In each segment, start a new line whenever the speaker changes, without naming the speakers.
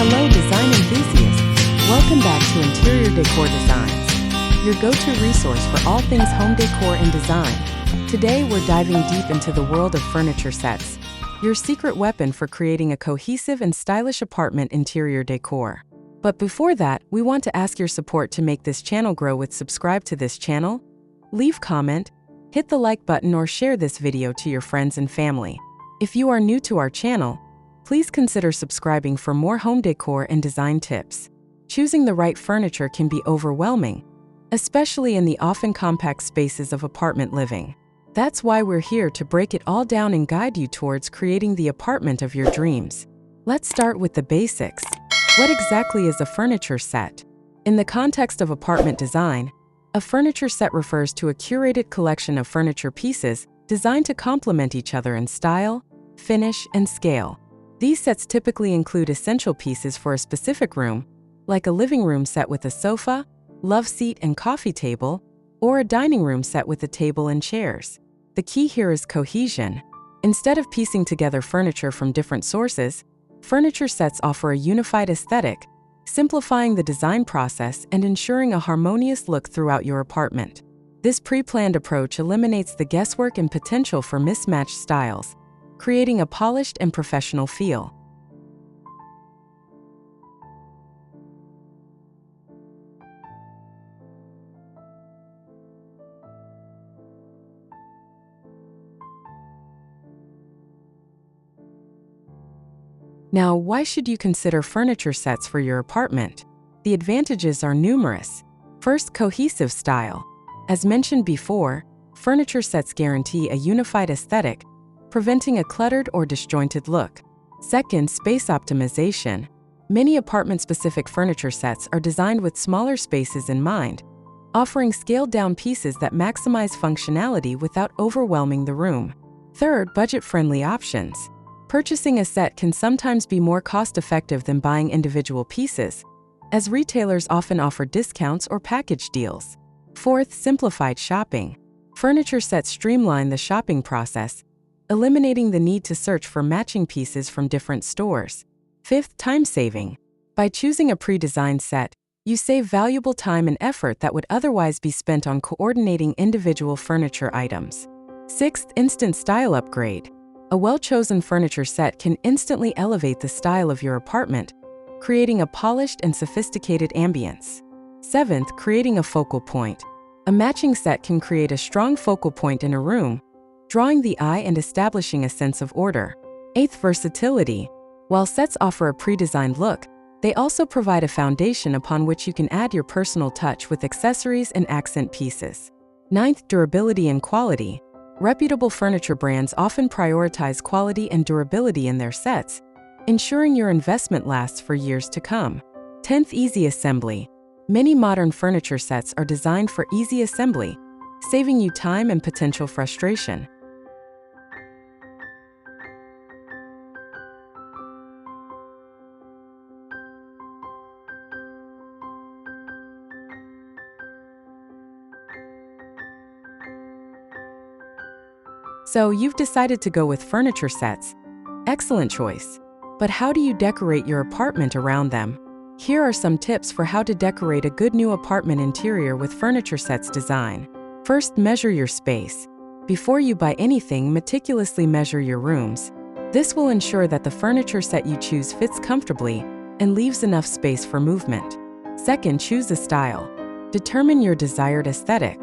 Hello design enthusiasts, welcome back to Interior Decor Designs, your go-to resource for all things home decor and design. Today we're diving deep into the world of furniture sets, your secret weapon for creating a cohesive and stylish apartment interior decor. But before that, we want to ask your support to make this channel grow with subscribe to this channel, leave comment, hit the like button or share this video to your friends and family. If you are new to our channel, please consider subscribing for more home decor and design tips. Choosing the right furniture can be overwhelming, especially in the often compact spaces of apartment living. That's why we're here to break it all down and guide you towards creating the apartment of your dreams. Let's start with the basics. What exactly is a furniture set? In the context of apartment design, a furniture set refers to a curated collection of furniture pieces designed to complement each other in style, finish, and scale. These sets typically include essential pieces for a specific room, like a living room set with a sofa, love seat and coffee table, or a dining room set with a table and chairs. The key here is cohesion. Instead of piecing together furniture from different sources, furniture sets offer a unified aesthetic, simplifying the design process and ensuring a harmonious look throughout your apartment. This pre-planned approach eliminates the guesswork and potential for mismatched styles, creating a polished and professional feel. Now, why should you consider furniture sets for your apartment? The advantages are numerous. First, cohesive style. As mentioned before, furniture sets guarantee a unified aesthetic, preventing a cluttered or disjointed look. Second, space optimization. Many apartment-specific furniture sets are designed with smaller spaces in mind, offering scaled-down pieces that maximize functionality without overwhelming the room. Third, budget-friendly options. Purchasing a set can sometimes be more cost-effective than buying individual pieces, as retailers often offer discounts or package deals. Fourth, simplified shopping. Furniture sets streamline the shopping process, eliminating the need to search for matching pieces from different stores. Fifth, time saving. By choosing a pre-designed set, you save valuable time and effort that would otherwise be spent on coordinating individual furniture items. Sixth, instant style upgrade. A well-chosen furniture set can instantly elevate the style of your apartment, creating a polished and sophisticated ambience. Seventh, creating a focal point. A matching set can create a strong focal point in a room, drawing the eye and establishing a sense of order. Eighth, versatility. While sets offer a pre-designed look, they also provide a foundation upon which you can add your personal touch with accessories and accent pieces. Ninth, durability and quality. Reputable furniture brands often prioritize quality and durability in their sets, ensuring your investment lasts for years to come. 10th, easy assembly. Many modern furniture sets are designed for easy assembly, saving you time and potential frustration. So you've decided to go with furniture sets. Excellent choice. But how do you decorate your apartment around them? Here are some tips for how to decorate a good new apartment interior with furniture sets design. First, measure your space. Before you buy anything, meticulously measure your rooms. This will ensure that the furniture set you choose fits comfortably and leaves enough space for movement. Second, choose a style. Determine your desired aesthetic.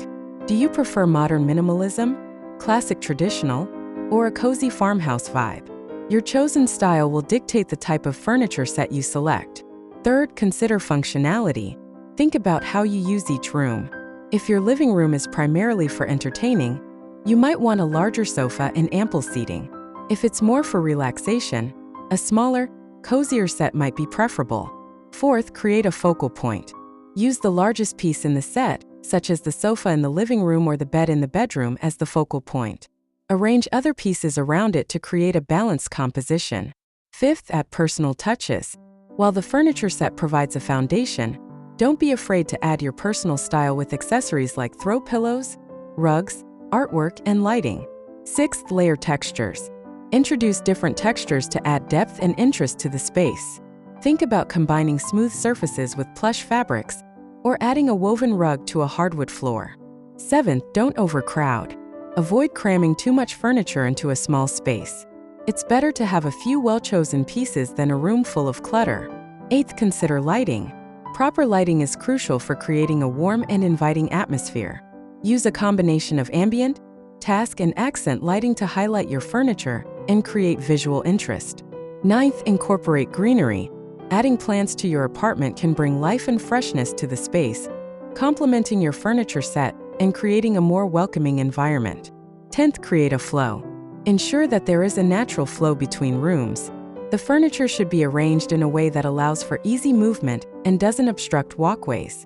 Do you prefer modern minimalism, classic traditional, or a cozy farmhouse vibe? Your chosen style will dictate the type of furniture set you select. Third, consider functionality. Think about how you use each room. If your living room is primarily for entertaining, you might want a larger sofa and ample seating. If it's more for relaxation, a smaller, cozier set might be preferable. Fourth, create a focal point. Use the largest piece in the set, such as the sofa in the living room or the bed in the bedroom, as the focal point. Arrange other pieces around it to create a balanced composition. Fifth, add personal touches. While the furniture set provides a foundation, don't be afraid to add your personal style with accessories like throw pillows, rugs, artwork, and lighting. Sixth, layer textures. Introduce different textures to add depth and interest to the space. Think about combining smooth surfaces with plush fabrics or adding a woven rug to a hardwood floor. 7th, don't overcrowd. Avoid cramming too much furniture into a small space. It's better to have a few well-chosen pieces than a room full of clutter. 8th, consider lighting. Proper lighting is crucial for creating a warm and inviting atmosphere. Use a combination of ambient, task, and accent lighting to highlight your furniture and create visual interest. 9th, incorporate greenery. Adding plants to your apartment can bring life and freshness to the space, complementing your furniture set and creating a more welcoming environment. 10th, create a flow. Ensure that there is a natural flow between rooms. The furniture should be arranged in a way that allows for easy movement and doesn't obstruct walkways.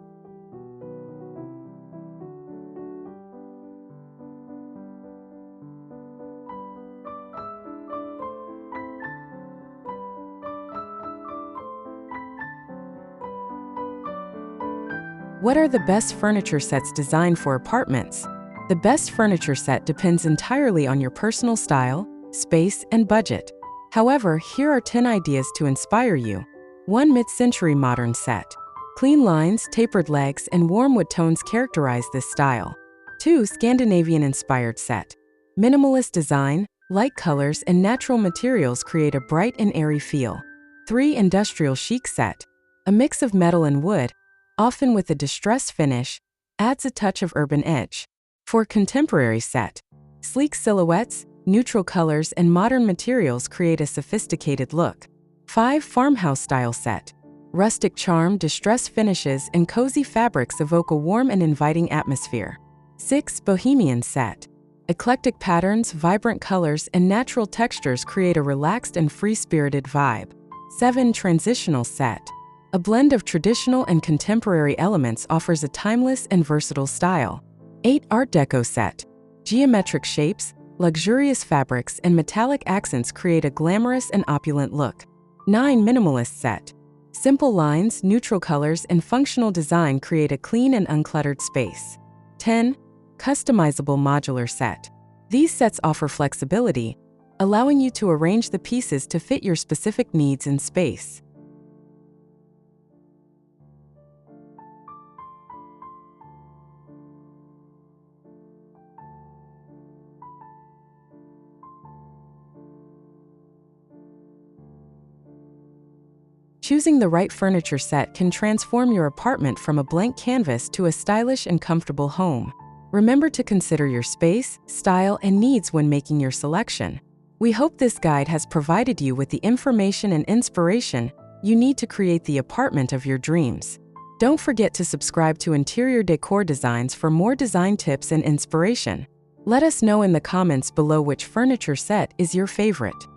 What are the best furniture sets designed for apartments? The best furniture set depends entirely on your personal style, space, and budget. However, here are 10 ideas to inspire you. 1. Mid-century modern set. Clean lines, tapered legs, and warm wood tones characterize this style. 2. Scandinavian-inspired set. Minimalist design, light colors, and natural materials create a bright and airy feel. 3. Industrial chic set. A mix of metal and wood, often with a distressed finish, adds a touch of urban edge. 4. Contemporary set. Sleek silhouettes, neutral colors, and modern materials create a sophisticated look. 5. Farmhouse-style set. Rustic charm, distressed finishes, and cozy fabrics evoke a warm and inviting atmosphere. 6. Bohemian set. Eclectic patterns, vibrant colors, and natural textures create a relaxed and free-spirited vibe. 7. Transitional set. A blend of traditional and contemporary elements offers a timeless and versatile style. 8. Art Deco set. Geometric shapes, luxurious fabrics, and metallic accents create a glamorous and opulent look. 9. Minimalist set. Simple lines, neutral colors, and functional design create a clean and uncluttered space. 10. Customizable modular set. These sets offer flexibility, allowing you to arrange the pieces to fit your specific needs and space. Choosing the right furniture set can transform your apartment from a blank canvas to a stylish and comfortable home. Remember to consider your space, style, and needs when making your selection. We hope this guide has provided you with the information and inspiration you need to create the apartment of your dreams. Don't forget to subscribe to Interior Decor Designs for more design tips and inspiration. Let us know in the comments below which furniture set is your favorite.